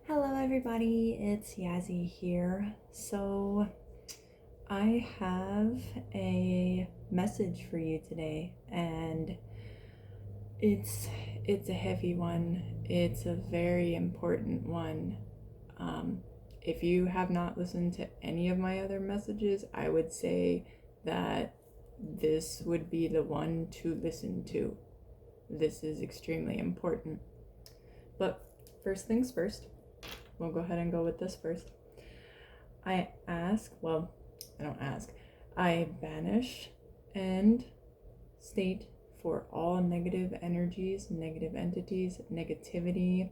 Hello everybody, it's Yazzie here. So I have a message for you today, and it's it's a heavy one. It's a very important one. Um, if you have not listened to any of my other messages, I would say that this would be the one to listen to. This is extremely important. But first things first, we'll go ahead and go with this first. I don't ask. I banish and state for all negative energies, negative entities, negativity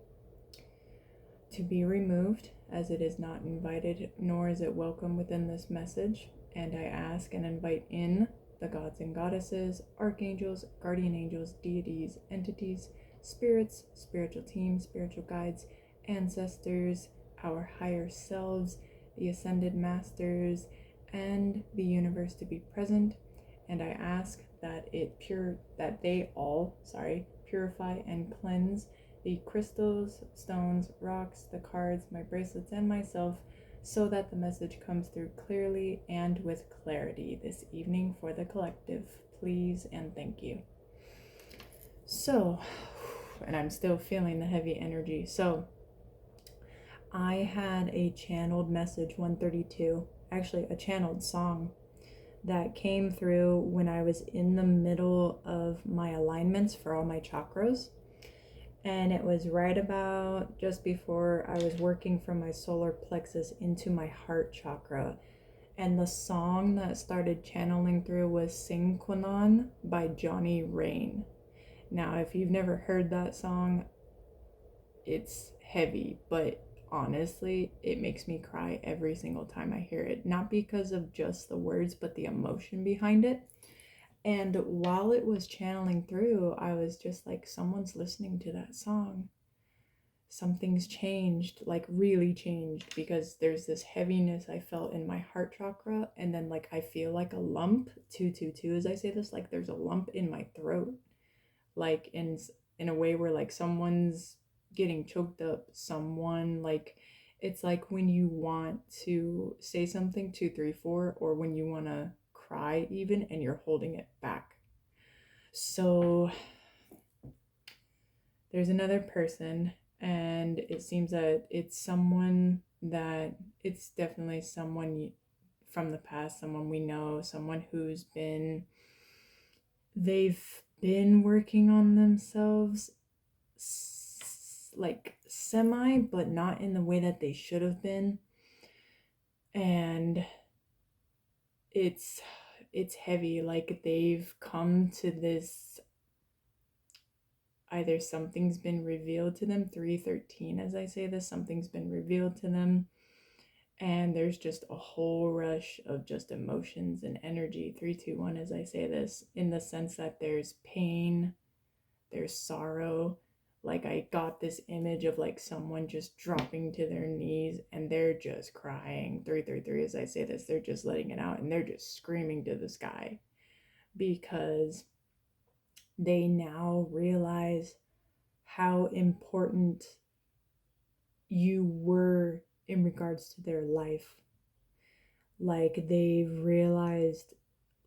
to be removed, as it is not invited nor is it welcome within this message. And I ask and invite in the gods and goddesses, archangels, guardian angels, deities, entities, spirits, spiritual teams, spiritual guides, ancestors, our higher selves, the ascended masters, and the universe to be present. And I ask that they all purify and cleanse the crystals, stones, rocks, the cards, my bracelets, and myself, so that the message comes through clearly and with clarity this evening for the collective. Please and thank you. So, and I'm still feeling the heavy energy. So, I had a channeled message 132, actually a channeled song that came through when I was in the middle of my alignments for all my chakras. And it was right about just before I was working from my solar plexus into my heart chakra. And the song that started channeling through was Sinquanon by Johnny Rain. Now, if you've never heard that song, it's heavy, but honestly, it makes me cry every single time I hear it. Not because of just the words, but the emotion behind it. And while it was channeling through, I was just like, someone's listening to that song. Something's changed, like really changed, because there's this heaviness I felt in my heart chakra, and then like I feel like a lump, 222 as I say this, like there's a lump in my throat, like in a way where like someone's getting choked up, someone like, it's like when you want to say something 234, or when you want to cry even and you're holding it back. So there's another person, and it seems that it's definitely someone from the past, someone we know, someone they've been working on themselves, like semi, but not in the way that they should have been. And it's heavy, like they've come to this, either something's been revealed to them, 313 as I say this, something's been revealed to them, and there's just a whole rush of just emotions and energy, 321 as I say this, in the sense that there's pain, there's sorrow. Like I got this image of like someone just dropping to their knees and they're just crying, 333 as I say this, they're just letting it out and they're just screaming to the sky, because they now realize how important you were in regards to their life. Like they've realized,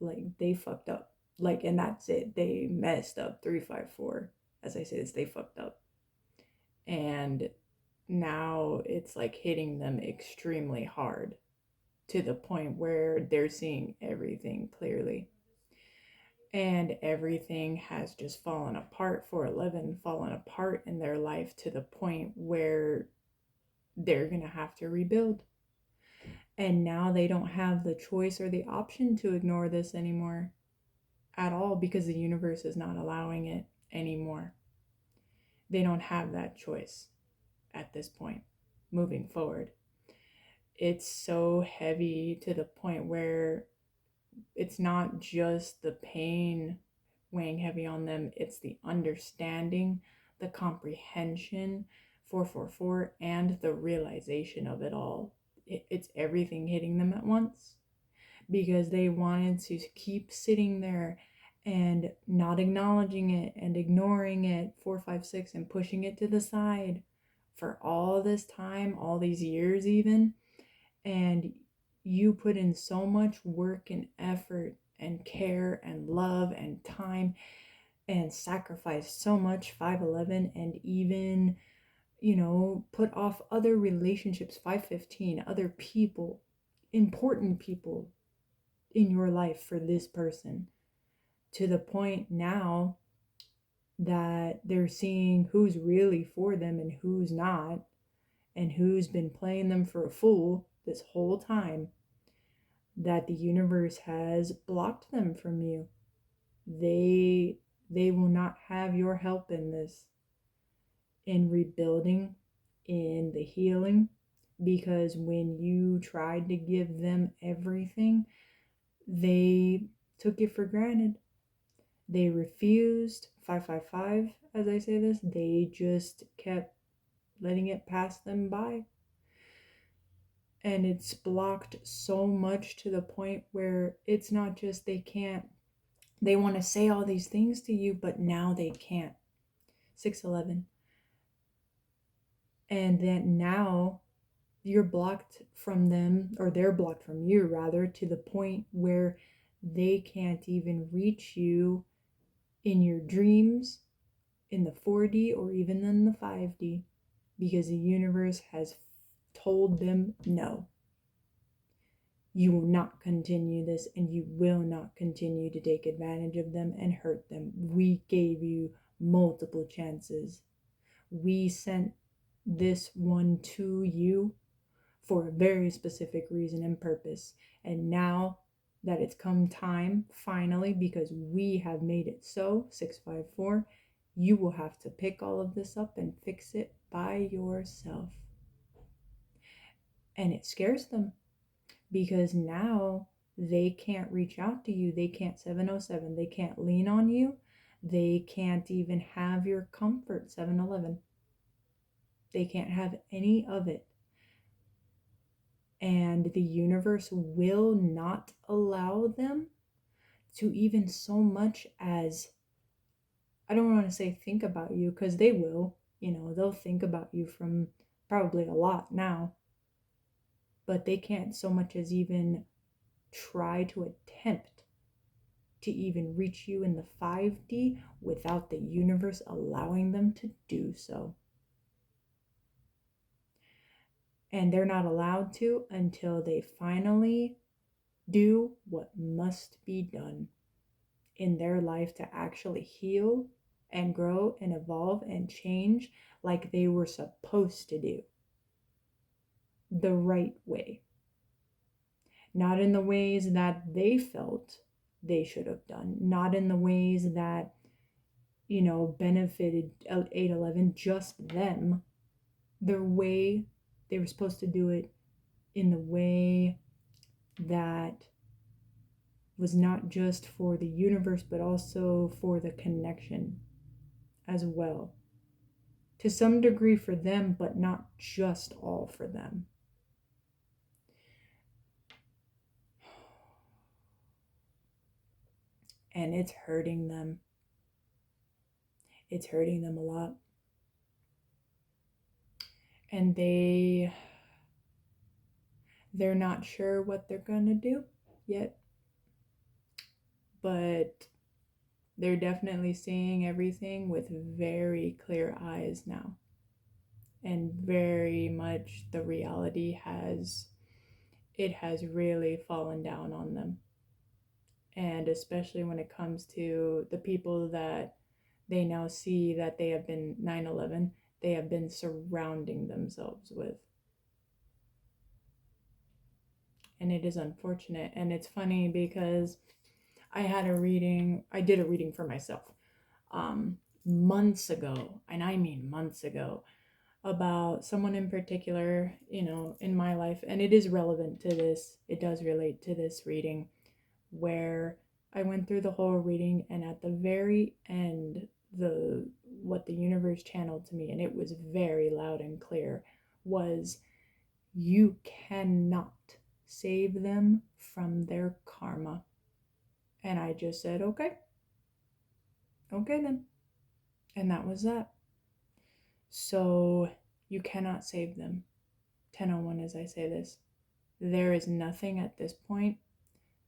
like they fucked up, like, and that's it, they messed up, 354 as I say this, they fucked up, and now it's like hitting them extremely hard, to the point where they're seeing everything clearly, and everything has just fallen apart for 11, fallen apart in their life, to the point where they're gonna have to rebuild. And now they don't have the choice or the option to ignore this anymore at all, because the universe is not allowing it anymore. They don't have that choice at this point moving forward. It's so heavy, to the point where it's not just the pain weighing heavy on them, it's the understanding, the comprehension, 444, and the realization of it all. It's everything hitting them at once, because they wanted to keep sitting there and not acknowledging it and ignoring it, 456, and pushing it to the side for all this time, all these years even, and you put in so much work and effort and care and love and time and sacrifice so much 511, and even, you know, put off other relationships 515, other people, important people in your life for this person, to the point now that they're seeing who's really for them and who's not, and who's been playing them for a fool this whole time, that the universe has blocked them from you. They will not have your help in this, in rebuilding, in the healing, because when you tried to give them everything, they took it for granted. They refused. 555, as I say this, they just kept letting it pass them by. And it's blocked so much to the point where it's not just they want to say all these things to you, but now they can't. 611. And then now you're blocked from them, or they're blocked from you rather, to the point where they can't even reach you in your dreams, in the 4D, or even in the 5D, because the universe has told them no. You will not continue this, and you will not continue to take advantage of them and hurt them. We gave you multiple chances. We sent this one to you for a very specific reason and purpose. And now that it's come time, finally, because we have made it so, 654, you will have to pick all of this up and fix it by yourself. And it scares them, because now they can't reach out to you. They can't 707. They can't lean on you. They can't even have your comfort, 711. They can't have any of it. And the universe will not allow them to even so much as, I don't want to say think about you, because they will, you know, they'll think about you from probably a lot now, but they can't so much as even try to attempt to even reach you in the 5D without the universe allowing them to do so. And they're not allowed to until they finally do what must be done in their life to actually heal and grow and evolve and change like they were supposed to do. The right way. Not in the ways that they felt they should have done. Not in the ways that, you know, benefited 811, just them. The way they were supposed to do it, in the way that was not just for the universe, but also for the connection as well. To some degree for them, but not just all for them. And it's hurting them. It's hurting them a lot. And they're not sure what they're gonna do yet. But they're definitely seeing everything with very clear eyes now. And very much the reality has really fallen down on them. And especially when it comes to the people that they now see that they have been 9/11, they have been surrounding themselves with. And it is unfortunate. And it's funny because I did a reading for myself months ago, and I mean months ago, about someone in particular, you know, in my life. And it is relevant to this. It does relate to this reading, where I went through the whole reading, and at the very end, what the universe channeled to me, and it was very loud and clear, was, you cannot save them from their karma. And I just said, okay then. And that was that. So You cannot save them. 10:01 as I say this. There is nothing at this point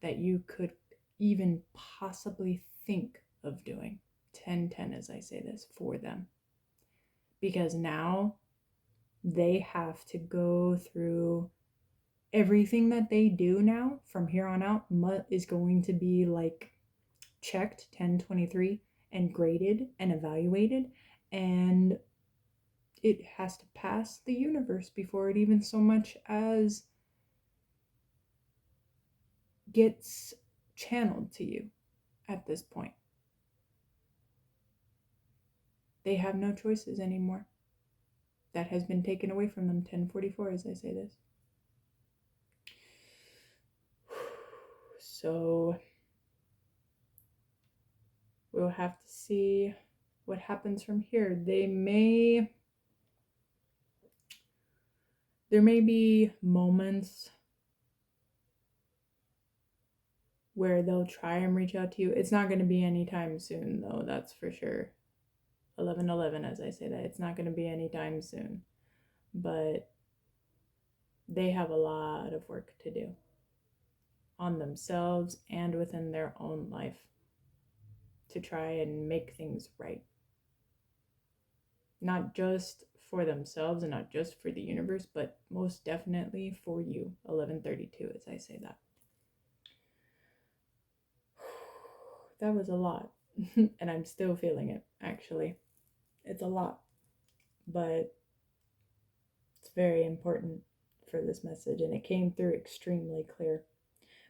that you could even possibly think of doing. 10:10 as I say this for them. Because now they have to go through everything that they do now from here on out is going to be like checked 1023 and graded and evaluated, and it has to pass the universe before it even so much as gets channeled to you at this point. They have no choices anymore. That has been taken away from them 1044 as I say this. So we'll have to see what happens from here. There may be moments where they'll try and reach out to you. It's not going to be anytime soon, though, that's for sure. 11:11 as I say that. It's not going to be anytime soon. But they have a lot of work to do on themselves and within their own life to try and make things right. Not just for themselves and not just for the universe, but most definitely for you. 11:32 as I say that. That was a lot. And I'm still feeling it, actually. It's a lot. But it's very important for this message, and it came through extremely clear.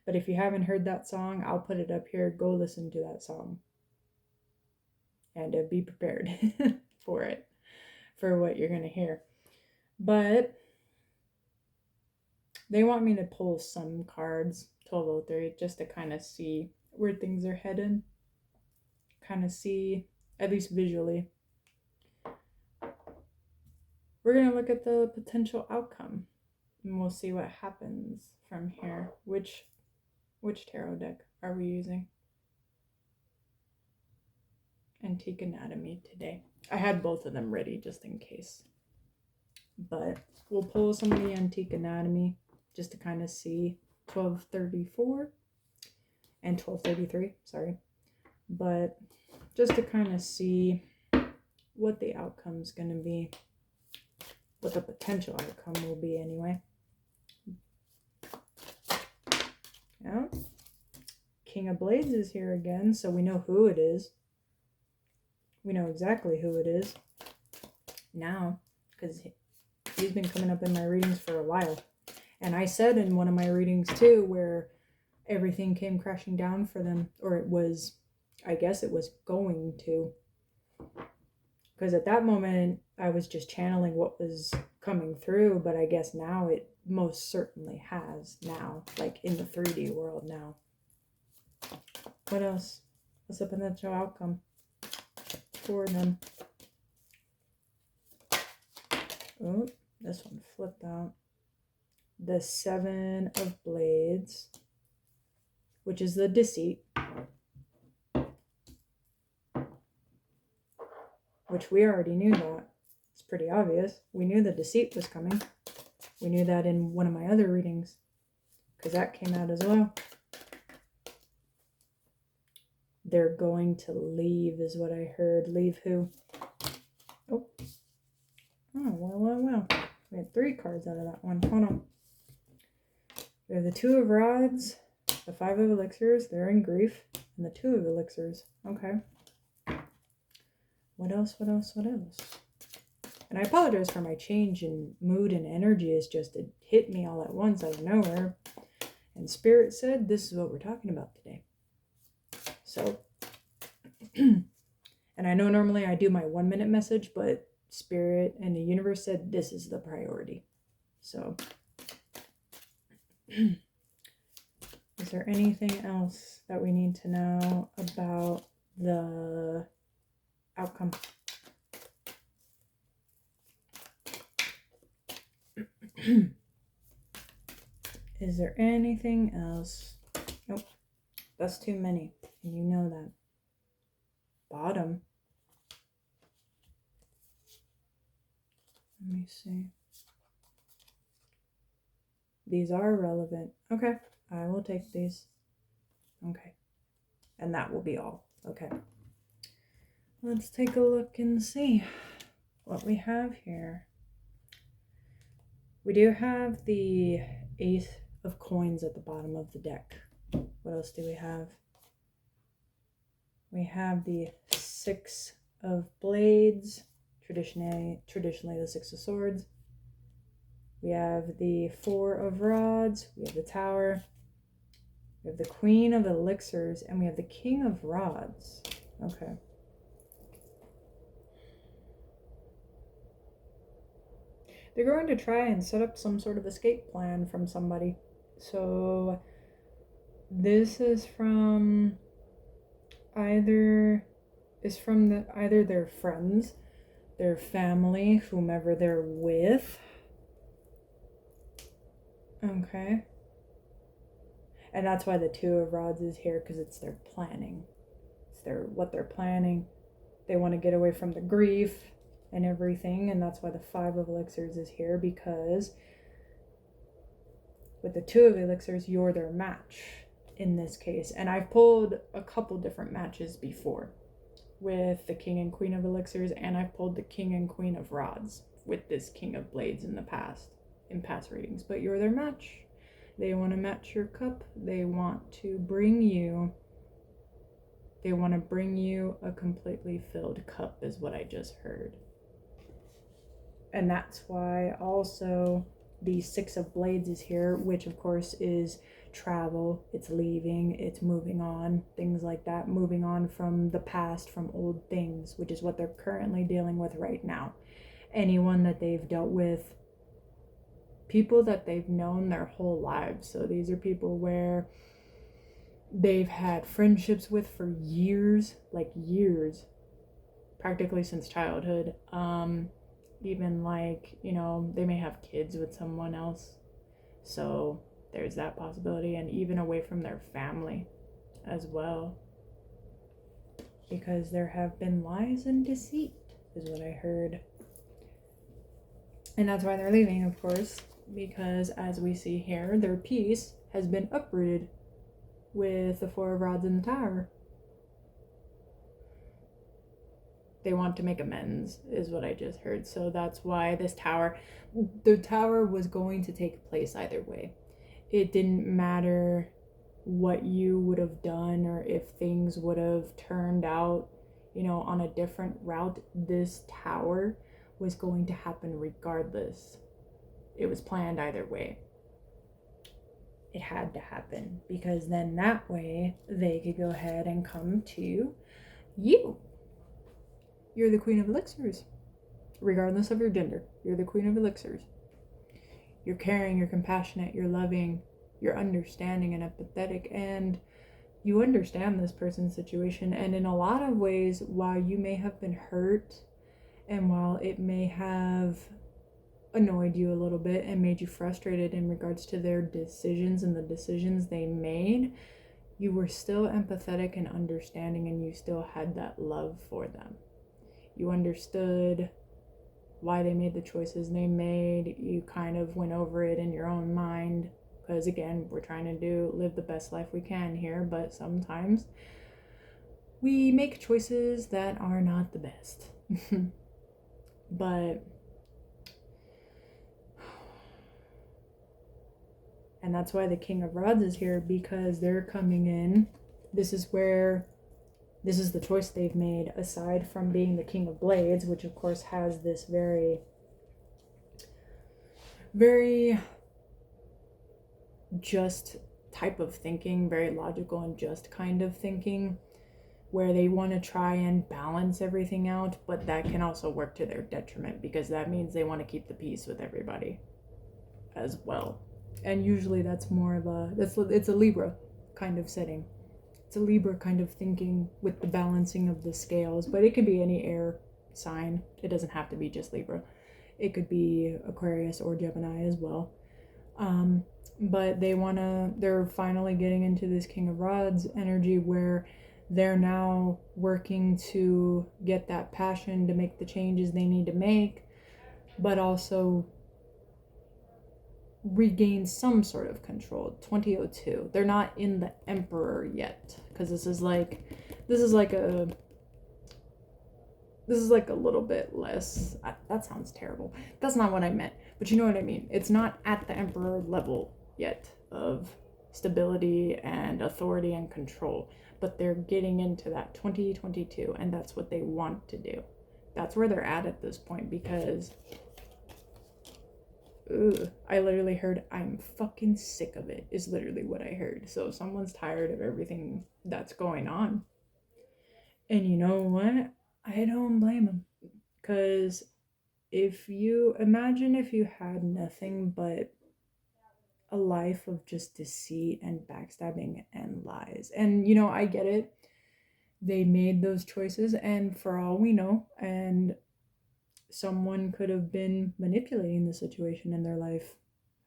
But if you haven't heard that song, I'll put it up here. Go listen to that song. And be prepared for it, for what you're going to hear. But they want me to pull some cards, 1203, just to kind of see where things are headed. Kind of see, at least visually. We're going to look at the potential outcome. And we'll see what happens from here. Which tarot deck are we using? Antique Anatomy today. I had both of them ready just in case. But we'll pull some of the Antique Anatomy just to kind of see 1234 and 1233, sorry. But just to kind of see what the outcome's going to be. What the potential outcome will be anyway. Yeah. King of Blades is here again, so we know who it is. We know exactly who it is now, because he's been coming up in my readings for a while. And I said in one of my readings too, where everything came crashing down for them, or it was, I guess it was going to. Because at that moment, I was just channeling what was coming through, but I guess now it most certainly has now, like in the 3D world now. What else? What's the potential outcome for them? Oh, this one flipped out. The 7 of Blades, which is the deceit, which we already knew that. It's pretty obvious. We knew the deceit was coming. We knew that in one of my other readings, because that came out as well. They're going to leave is what I heard. Leave who? Oh, well. We had 3 cards out of that one. Hold on. We have the 2 of Rods, the 5 of Elixirs, they're in grief, and the 2 of Elixirs. Okay. What else? And I apologize for my change in mood and energy. It's just, it hit me all at once out of nowhere. And Spirit said, this is what we're talking about today. So, and I know normally I do my 1-minute message, but Spirit and the universe said this is the priority. So, is there anything else that we need to know about the outcome? Is there anything else? Nope. That's too many. And you know that. Bottom. Let me see. These are relevant. Okay, I will take these. Okay, and that will be all. Okay. Let's take a look and see what we have here. We do have the Ace of Coins at the bottom of the deck. What else do we have? We have the Six of Blades, traditionally the Six of Swords. We have the Four of Rods, we have the Tower, we have the Queen of Elixirs, and we have the King of Rods. Okay. They're going to try and set up some sort of escape plan from somebody. So this is from either their friends, their family, whomever they're with. Okay. And that's why the Two of Rods is here, because it's their planning. It's what they're planning. They want to get away from the grief and everything, and that's why the Five of Elixirs is here, because with the Two of Elixirs, you're their match in this case. And I've pulled a couple different matches before with the King and Queen of Elixirs, and I've pulled the King and Queen of Rods with this King of Blades in past readings. But you're their match. They want to match your cup. They want to bring you a completely filled cup, is what I just heard. And that's why also the Six of Blades is here, which of course is travel, it's leaving, it's moving on, things like that, moving on from the past, from old things, which is what they're currently dealing with right now. Anyone that they've dealt with, people that they've known their whole lives. So these are people where they've had friendships with for years, like years, practically since childhood. Even like, they may have kids with someone else. So there's that possibility, and even away from their family as well. Because there have been lies and deceit, is what I heard. And that's why they're leaving, of course, because as we see here, their peace has been uprooted with the Four of Rods in the Tower. They want to make amends, is what I just heard. So that's why the tower was going to take place either way. It didn't matter what you would have done or if things would have turned out, on a different route. This tower was going to happen regardless. It was planned either way. It had to happen, because then that way they could go ahead and come to you. You're the Queen of Elixirs, regardless of your gender. You're the Queen of Elixirs. You're caring, you're compassionate, you're loving, you're understanding and empathetic, and you understand this person's situation. And in a lot of ways, while you may have been hurt, and while it may have annoyed you a little bit and made you frustrated in regards to their decisions and the decisions they made, you were still empathetic and understanding, and you still had that love for them. You understood why they made the choices they made. You kind of went over it in your own mind, because again, we're trying to live the best life we can here, but sometimes we make choices that are not the best. And that's why the King of Rods is here, because they're coming in. This is the choice they've made, aside from being the King of Blades, which of course has this very, very just type of thinking, very logical and just kind of thinking, where they want to try and balance everything out, but that can also work to their detriment, because that means they want to keep the peace with everybody as well. And usually that's more of it's a Libra kind of setting. It's a Libra kind of thinking with the balancing of the scales, but it could be any air sign. It doesn't have to be just Libra. It could be Aquarius or Gemini as well. But they're finally getting into this King of Rods energy, where they're now working to get that passion to make the changes they need to make, but also regain some sort of control. 2002. They're not in the Emperor yet, because this is like a little bit less. That sounds terrible. That's not what I meant, but you know what I mean. It's not at the Emperor level yet of stability and authority and control, but they're getting into that 2022, and that's what they want to do. That's where they're at this point, because I literally heard, "I'm fucking sick of it," is literally what I heard. So someone's tired of everything that's going on. And you know what? I don't blame them. Because if you had nothing but a life of just deceit and backstabbing and lies. And I get it. They made those choices, and for all we know, and someone could have been manipulating the situation in their life.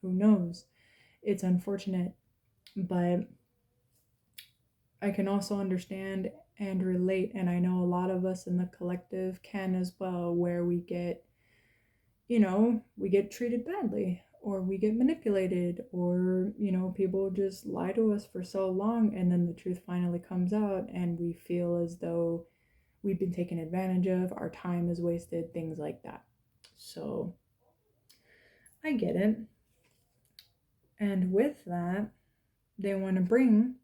Who knows? It's unfortunate, but I can also understand and relate, and I know a lot of us in the collective can as well, where we get treated badly, or we get manipulated, or people just lie to us for so long, and then the truth finally comes out and we feel as though we've been taken advantage of, our time is wasted, things like that. So I get it. And with that, they want to bring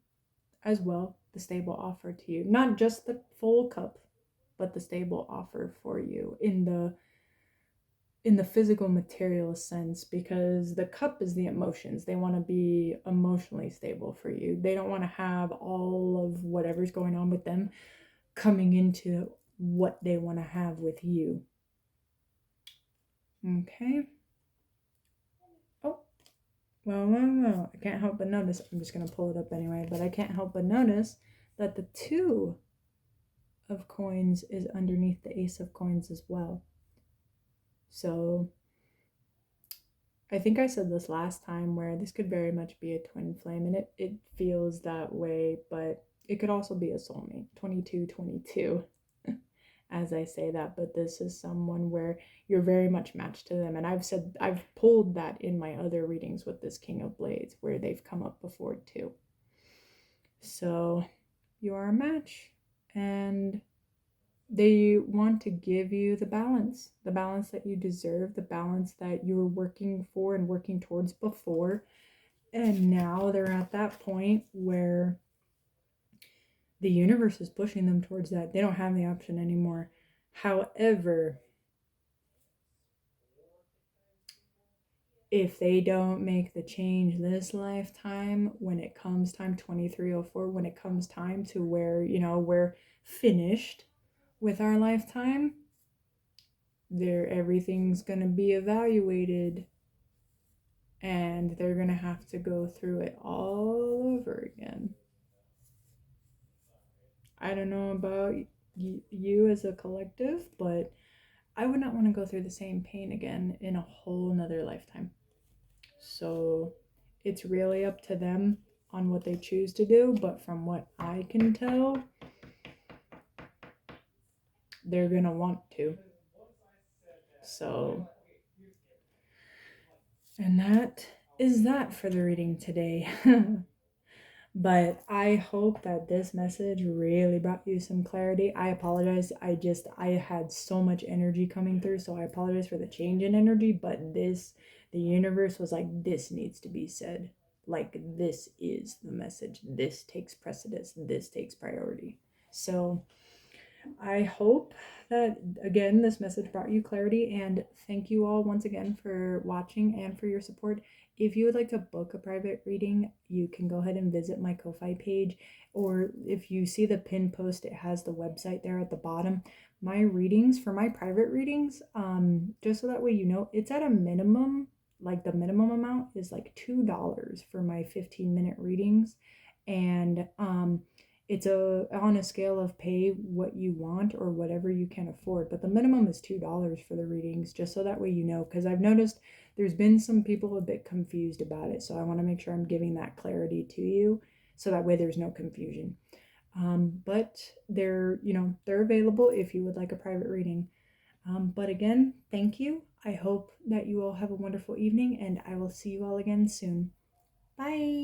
as well the stable offer to you. Not just the full cup, but the stable offer for you in the physical material sense, because the cup is the emotions. They want to be emotionally stable for you. They don't want to have all of whatever's going on with them coming into what they want to have with you. Okay. Oh, well. I can't help but notice. I'm just going to pull it up anyway, but I can't help but notice that the 2 of coins is underneath the Ace of Coins as well. So I think I said this last time, where this could very much be a twin flame, and it feels that way, but it could also be a soulmate. 2222 as I say that, but this is someone where you're very much matched to them. And I've pulled that in my other readings with this King of Blades, where they've come up before too. So you are a match, and they want to give you the balance that you deserve, the balance that you were working for and working towards before. And now they're at that point where the universe is pushing them towards that. They don't have the option anymore. However, if they don't make the change this lifetime, when it comes time 2304, when it comes time to where, we're finished with our lifetime, everything's going to be evaluated, and they're going to have to go through it all over again. I don't know about you as a collective, but I would not want to go through the same pain again in a whole nother lifetime. So it's really up to them on what they choose to do, but from what I can tell, they're going to want to. So, and that is that for the reading today. But I hope that this message really brought you some clarity. I apologize. I had so much energy coming through, so I apologize for the change in energy, but the universe was like, this needs to be said. Like, this is the message. This takes precedence. This takes priority. So I hope that, again, this message brought you clarity, and thank you all once again for watching and for your support. If you would like to book a private reading, you can go ahead and visit my Ko-Fi page, or if you see the pinned post, it has the website there at the bottom. My readings, for my private readings, just so that way you know, it's at a minimum, like the minimum amount is like $2 for my 15-minute readings, and it's on a scale of pay what you want or whatever you can afford, but the minimum is $2 for the readings, just so that way you know, because I've noticed there's been some people a bit confused about it, so I want to make sure I'm giving that clarity to you, so that way there's no confusion. But they're available if you would like a private reading. But again, thank you. I hope that you all have a wonderful evening, and I will see you all again soon. Bye.